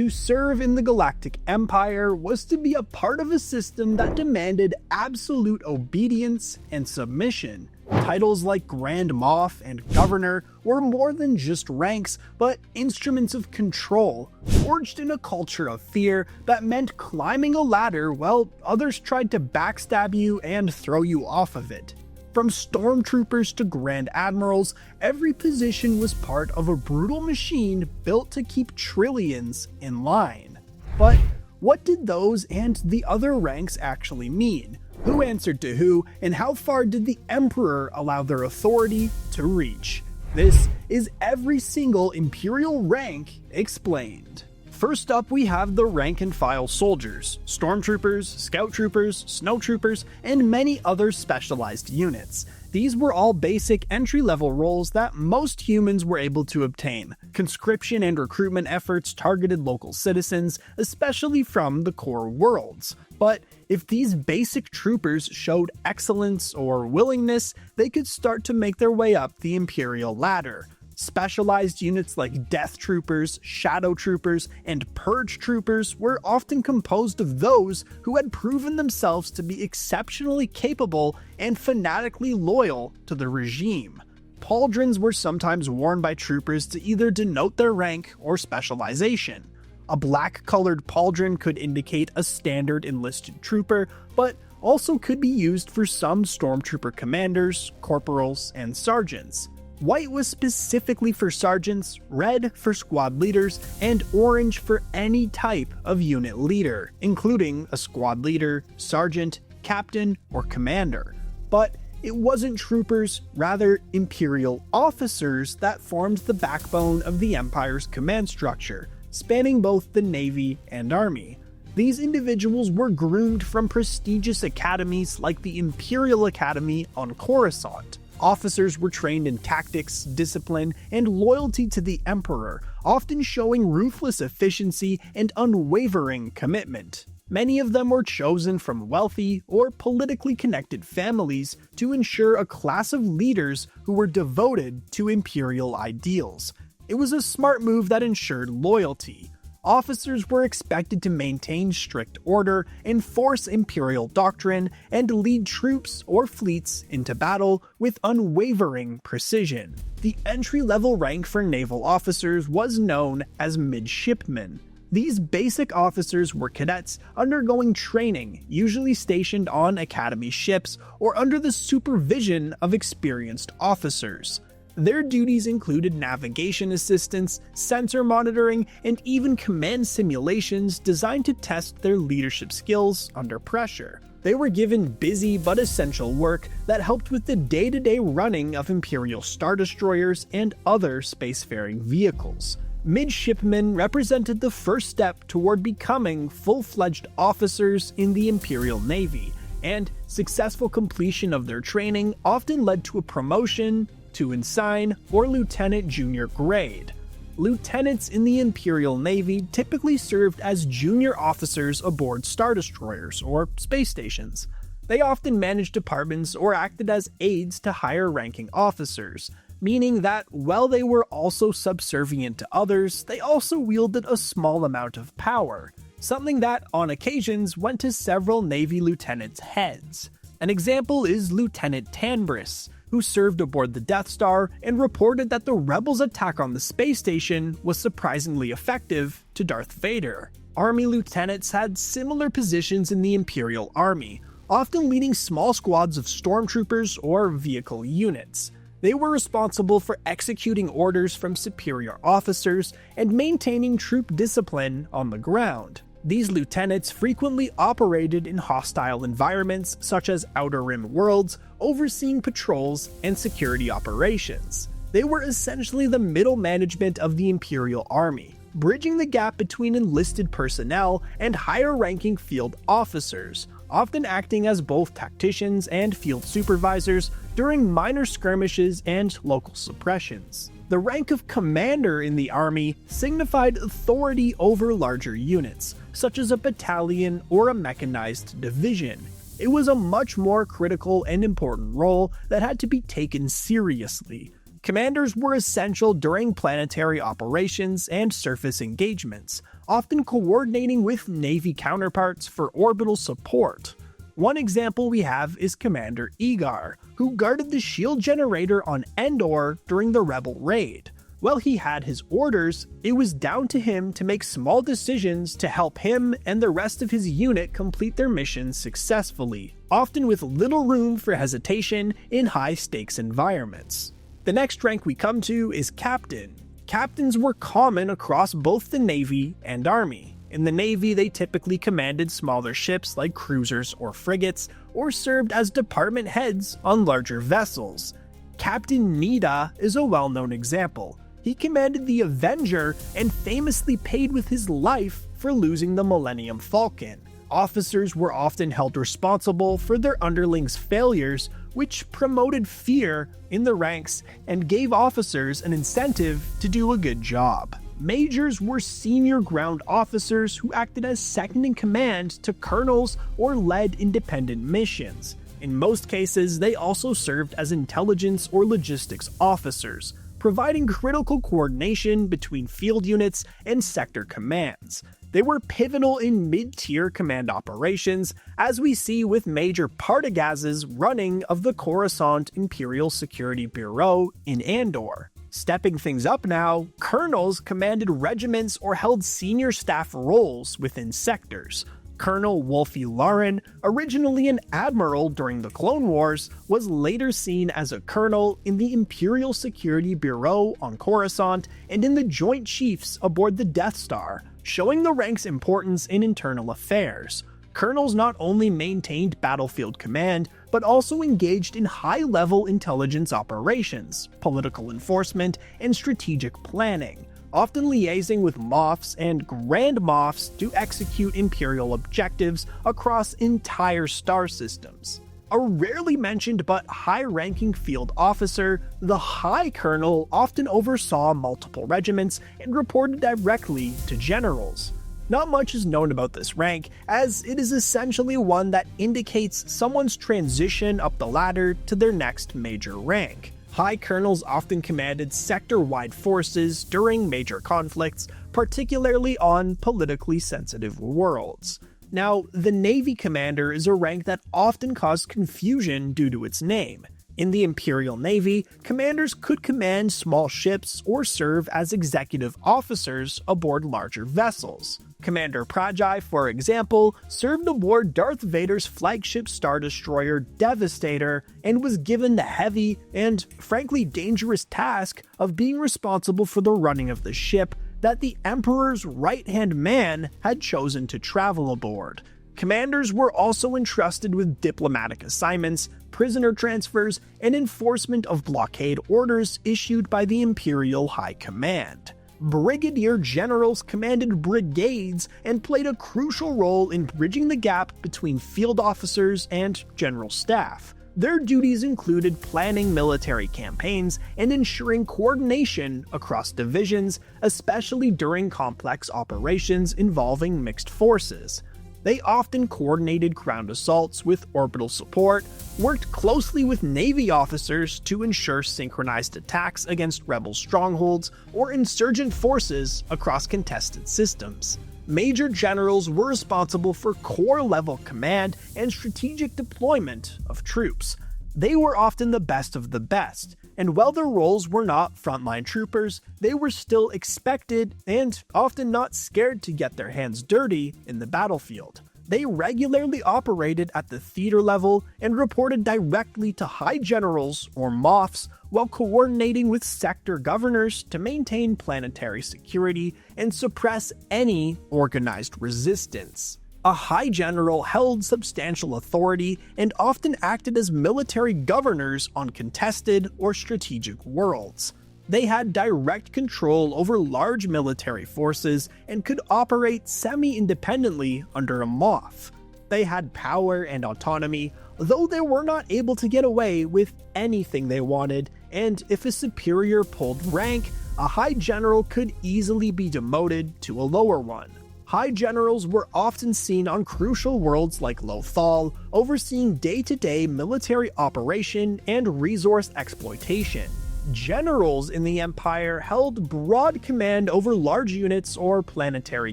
To serve in the Galactic Empire was to be a part of a system that demanded absolute obedience and submission. Titles like Grand Moth and Governor were more than just ranks, but instruments of control, forged in a culture of fear that meant climbing a ladder while others tried to backstab you and throw you off of it. From stormtroopers to Grand Admirals, every position was part of a brutal machine built to keep trillions in line. But what did those and the other ranks actually mean? Who answered to who, and how far did the Emperor allow their authority to reach? This is every single Imperial rank explained. First up, we have the rank-and-file soldiers, stormtroopers, scout troopers, snowtroopers, and many other specialized units. These were all basic entry-level roles that most humans were able to obtain. Conscription and recruitment efforts targeted local citizens, especially from the core worlds. But if these basic troopers showed excellence or willingness, they could start to make their way up the Imperial ladder. Specialized units like Death Troopers, Shadow Troopers, and Purge Troopers were often composed of those who had proven themselves to be exceptionally capable and fanatically loyal to the regime. Pauldrons were sometimes worn by troopers to either denote their rank or specialization. A black-colored pauldron could indicate a standard enlisted trooper, but also could be used for some stormtrooper commanders, corporals, and sergeants. White was specifically for sergeants, red for squad leaders, and orange for any type of unit leader, including a squad leader, sergeant, captain, or commander. But it wasn't troopers, rather Imperial officers that formed the backbone of the Empire's command structure, spanning both the Navy and Army. These individuals were groomed from prestigious academies like the Imperial Academy on Coruscant. Officers were trained in tactics, discipline, and loyalty to the Emperor, often showing ruthless efficiency and unwavering commitment. Many of them were chosen from wealthy or politically connected families to ensure a class of leaders who were devoted to Imperial ideals. It was a smart move that ensured loyalty. Officers were expected to maintain strict order, enforce Imperial doctrine, and lead troops or fleets into battle with unwavering precision. The entry-level rank for naval officers was known as midshipmen. These basic officers were cadets undergoing training, usually stationed on academy ships or under the supervision of experienced officers. Their duties included navigation assistance, sensor monitoring, and even command simulations designed to test their leadership skills under pressure. They were given busy but essential work that helped with the day-to-day running of Imperial Star Destroyers and other spacefaring vehicles. Midshipmen represented the first step toward becoming full-fledged officers in the Imperial Navy, and successful completion of their training often led to a promotion to ensign or lieutenant junior grade. Lieutenants in the Imperial Navy typically served as junior officers aboard Star Destroyers or space stations. They often managed departments or acted as aides to higher-ranking officers, meaning that while they were also subservient to others, they also wielded a small amount of power, something that, on occasions, went to several Navy lieutenants' heads. An example is Lieutenant Tanbris, who served aboard the Death Star and reported that the Rebels' attack on the space station was surprisingly effective to Darth Vader. Army lieutenants had similar positions in the Imperial Army, often leading small squads of stormtroopers or vehicle units. They were responsible for executing orders from superior officers and maintaining troop discipline on the ground. These lieutenants frequently operated in hostile environments such as Outer Rim worlds, overseeing patrols and security operations. They were essentially the middle management of the Imperial Army, bridging the gap between enlisted personnel and higher-ranking field officers, often acting as both tacticians and field supervisors during minor skirmishes and local suppressions. The rank of commander in the army signified authority over larger units, such as a battalion or a mechanized division. It was a much more critical and important role that had to be taken seriously. Commanders were essential during planetary operations and surface engagements, often coordinating with Navy counterparts for orbital support. One example we have is Commander Egar, who guarded the shield generator on Endor during the Rebel raid. While he had his orders, it was down to him to make small decisions to help him and the rest of his unit complete their missions successfully, often with little room for hesitation in high-stakes environments. The next rank we come to is Captain. Captains were common across both the Navy and Army. In the Navy, they typically commanded smaller ships like cruisers or frigates, or served as department heads on larger vessels. Captain Nida is a well-known example. He commanded the Avenger and famously paid with his life for losing the Millennium Falcon. Officers were often held responsible for their underlings' failures, which promoted fear in the ranks and gave officers an incentive to do a good job. Majors were senior ground officers who acted as second-in-command to colonels or led independent missions. In most cases, they also served as intelligence or logistics officers, providing critical coordination between field units and sector commands. They were pivotal in mid-tier command operations, as we see with Major Partagaz's running of the Coruscant Imperial Security Bureau in Andor. Stepping things up now, colonels commanded regiments or held senior staff roles within sectors. Colonel Wolfie Lauren, originally an admiral during the Clone Wars, was later seen as a colonel in the Imperial Security Bureau on Coruscant and in the Joint Chiefs aboard the Death Star, showing the rank's importance in internal affairs. Colonels not only maintained battlefield command, but also engaged in high-level intelligence operations, political enforcement, and strategic planning, often liaising with Moths and Grand Moths to execute Imperial objectives across entire star systems. A rarely mentioned but high-ranking field officer, the High Colonel often oversaw multiple regiments and reported directly to generals. Not much is known about this rank, as it is essentially one that indicates someone's transition up the ladder to their next major rank. High Colonels often commanded sector-wide forces during major conflicts, particularly on politically sensitive worlds. Now, the Navy Commander is a rank that often caused confusion due to its name. In the Imperial Navy, commanders could command small ships or serve as executive officers aboard larger vessels. Commander Prajai, for example, served aboard Darth Vader's flagship star destroyer Devastator and was given the heavy and, frankly, dangerous task of being responsible for the running of the ship that the Emperor's right-hand man had chosen to travel aboard. Commanders were also entrusted with diplomatic assignments, prisoner transfers, and enforcement of blockade orders issued by the Imperial High Command. Brigadier Generals commanded brigades and played a crucial role in bridging the gap between field officers and general staff. Their duties included planning military campaigns and ensuring coordination across divisions, especially during complex operations involving mixed forces. They often coordinated ground assaults with orbital support, worked closely with Navy officers to ensure synchronized attacks against rebel strongholds or insurgent forces across contested systems. Major generals were responsible for corps-level command and strategic deployment of troops. They were often the best of the best, and while their roles were not frontline troopers, they were still expected and often not scared to get their hands dirty in the battlefield. They regularly operated at the theater level and reported directly to high generals or Moths while coordinating with sector governors to maintain planetary security and suppress any organized resistance. A high general held substantial authority and often acted as military governors on contested or strategic worlds. They had direct control over large military forces and could operate semi-independently under a Moth. They had power and autonomy, though they were not able to get away with anything they wanted, and if a superior pulled rank, a high general could easily be demoted to a lower one. High generals were often seen on crucial worlds like Lothal, overseeing day-to-day military operation and resource exploitation. Generals in the Empire held broad command over large units or planetary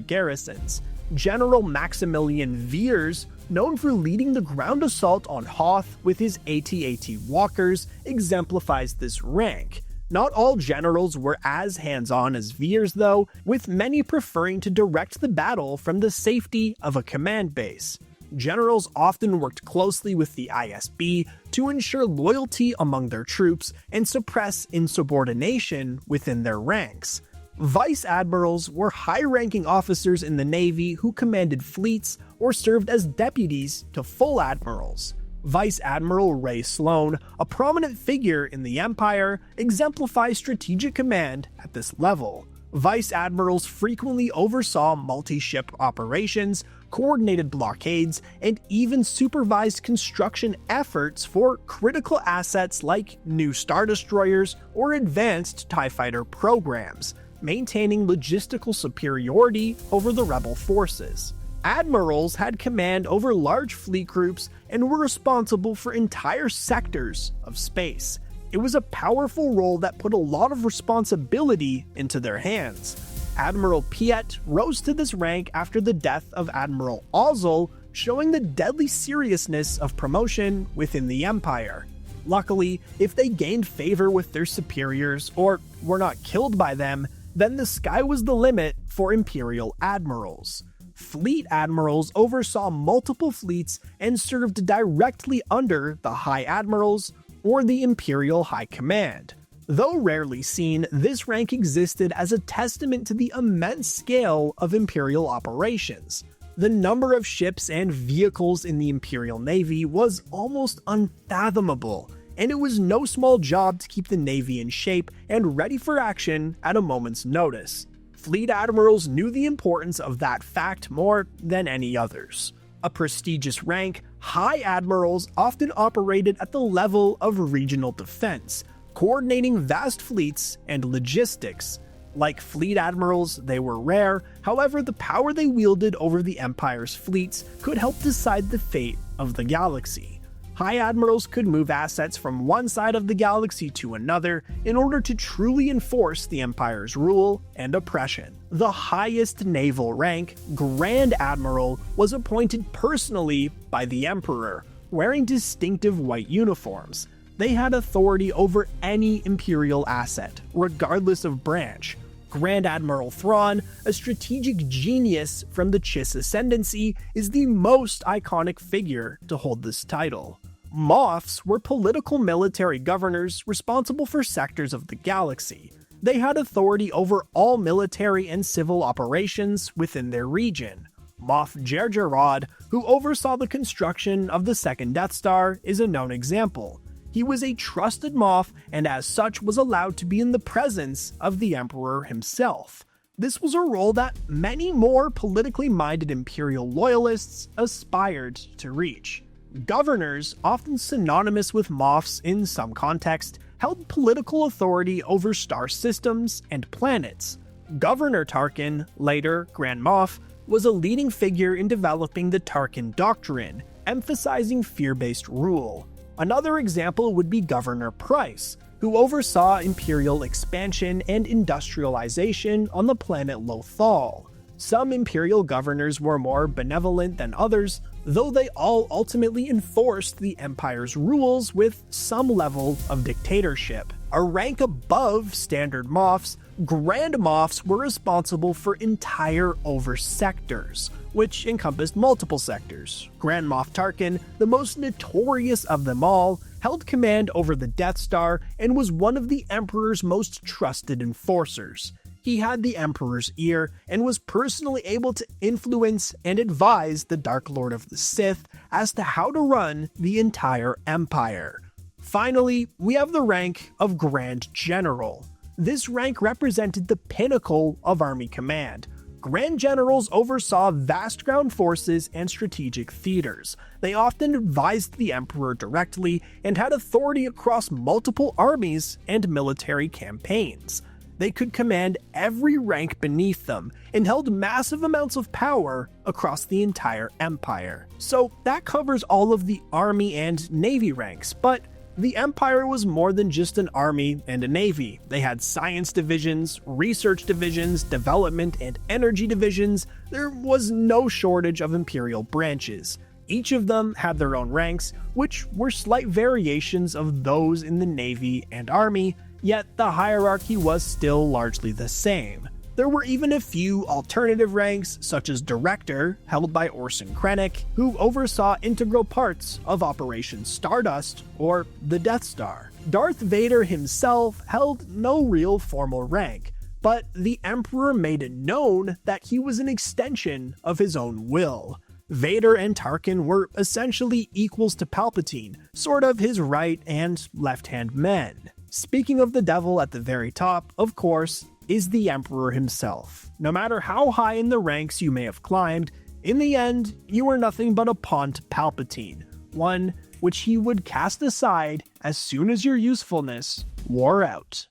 garrisons. General Maximilian Veers, known for leading the ground assault on Hoth with his AT-AT walkers, exemplifies this rank. Not all generals were as hands-on as Veers though, with many preferring to direct the battle from the safety of a command base. Generals often worked closely with the ISB to ensure loyalty among their troops and suppress insubordination within their ranks. Vice admirals were high-ranking officers in the Navy who commanded fleets or served as deputies to full admirals. Vice Admiral Ray Sloan, a prominent figure in the Empire, exemplifies strategic command at this level. Vice admirals frequently oversaw multi-ship operations, coordinated blockades, and even supervised construction efforts for critical assets like new Star Destroyers or advanced TIE Fighter programs, maintaining logistical superiority over the rebel forces. Admirals had command over large fleet groups and were responsible for entire sectors of space. It was a powerful role that put a lot of responsibility into their hands. Admiral Piet rose to this rank after the death of Admiral Ozzel, showing the deadly seriousness of promotion within the Empire. Luckily, if they gained favor with their superiors or were not killed by them, then the sky was the limit for Imperial admirals. Fleet admirals oversaw multiple fleets and served directly under the High Admirals or the Imperial High Command. Though rarely seen, this rank existed as a testament to the immense scale of Imperial operations. The number of ships and vehicles in the Imperial Navy was almost unfathomable, and it was no small job to keep the Navy in shape and ready for action at a moment's notice. Fleet admirals knew the importance of that fact more than any others. A prestigious rank, High Admirals often operated at the level of regional defense, coordinating vast fleets and logistics. Like Fleet Admirals, they were rare, however the power they wielded over the Empire's fleets could help decide the fate of the galaxy. High Admirals could move assets from one side of the galaxy to another in order to truly enforce the Empire's rule and oppression. The highest naval rank, Grand Admiral, was appointed personally by the Emperor, wearing distinctive white uniforms. They had authority over any Imperial asset, regardless of branch. Grand Admiral Thrawn, a strategic genius from the Chiss Ascendancy, is the most iconic figure to hold this title. Moths were political military governors responsible for sectors of the galaxy. They had authority over all military and civil operations within their region. Moth Jerjerrod, who oversaw the construction of the second Death Star, is a known example. He was a trusted Moth and as such was allowed to be in the presence of the Emperor himself. This was a role that many more politically minded Imperial loyalists aspired to reach. Governors, often synonymous with Moths in some context, held political authority over star systems and planets. Governor Tarkin, later Grand Moff, was a leading figure in developing the Tarkin Doctrine, emphasizing fear-based rule. Another example would be Governor Price, who oversaw Imperial expansion and industrialization on the planet Lothal. Some Imperial governors were more benevolent than others, though they all ultimately enforced the Empire's rules with some level of dictatorship. A rank above standard Moffs, Grand Moffs were responsible for entire over-sectors, which encompassed multiple sectors. Grand Moff Tarkin, the most notorious of them all, held command over the Death Star and was one of the Emperor's most trusted enforcers. He had the Emperor's ear and was personally able to influence and advise the Dark Lord of the Sith as to how to run the entire Empire. Finally, we have the rank of Grand General. This rank represented the pinnacle of Army command. Grand Generals oversaw vast ground forces and strategic theaters. They often advised the Emperor directly and had authority across multiple armies and military campaigns. They could command every rank beneath them and held massive amounts of power across the entire Empire. So that covers all of the Army and Navy ranks, but The Empire was more than just an army and a navy. They had science divisions, research divisions, development and energy divisions. There was no shortage of Imperial branches. Each of them had their own ranks, which were slight variations of those in the Navy and Army, yet the hierarchy was still largely the same. There were even a few alternative ranks, such as Director, held by Orson Krennic, who oversaw integral parts of Operation Stardust, or the Death Star. Darth Vader himself held no real formal rank, but the Emperor made it known that he was an extension of his own will. Vader and Tarkin were essentially equals to Palpatine, sort of his right and left-hand men. Speaking of the devil at the very top, of course, is the Emperor himself. No matter how high in the ranks you may have climbed, in the end, you were nothing but a pawn to Palpatine, one which he would cast aside as soon as your usefulness wore out.